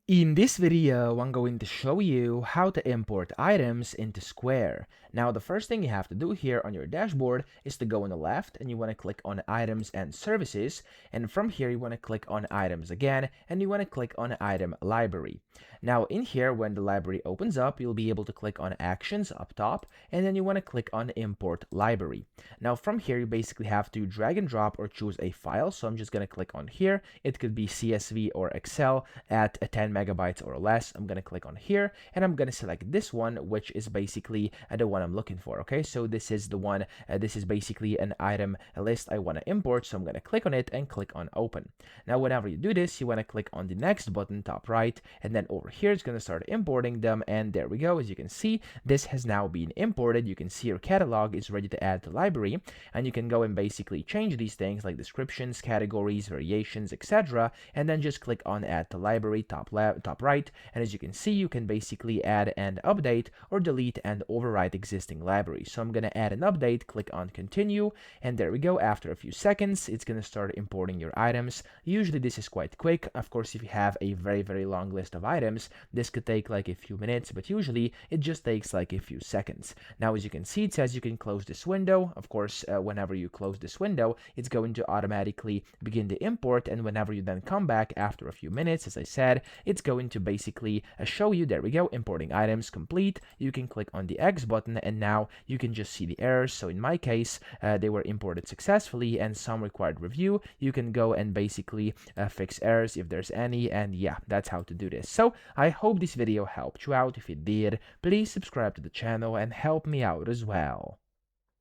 In this video, I'm going to show you how to import items into Square. Now, the first thing you have to do here on your dashboard is to go on the left and you want to click on Items and Services. And from here, you want to click on Items again and you want to click on Item Library. Now, in here, when the library opens up, you'll be able to click on Actions up top and then you want to click on Import Library. Now, from here, you basically have to drag and drop or choose a file. So I'm just going to click on here. It could be CSV or Excel at 10 megabytes or less. I'm going to click on here and I'm going to select this one, which is basically the one I'm looking for. Okay, so this is the one, this is basically an item list I want to import. So I'm going to click on it and click on open. Now, whenever you do this, you want to click on the next button, top right, and then over here it's going to start importing them. And there we go. As you can see, this has now been imported. You can see your catalog is ready to add to library, and you can go and basically change these things like descriptions, categories, variations, etc. And then just click on add to library, top right, and as you can see, you can basically add and update or delete and overwrite existing libraries. So I'm going to add an update, click on continue, and there we go. After a few seconds, it's going to start importing your items. Usually this is quite quick. Of course, if you have a very long list of items, this could take like a few minutes, but usually it just takes like a few seconds. Now, as you can see, it says you can close this window. Of course, whenever you close this window, it's going to automatically begin to import, and whenever you then come back after a few minutes, as I said, it's going to basically show you, there we go, importing items complete. You can click on the X button and now you can just see the errors. So in my case, they were imported successfully and some required review. You can go and basically fix errors if there's any, and yeah, that's how to do this. So I hope this video helped you out. If it did, please subscribe to the channel and help me out as well.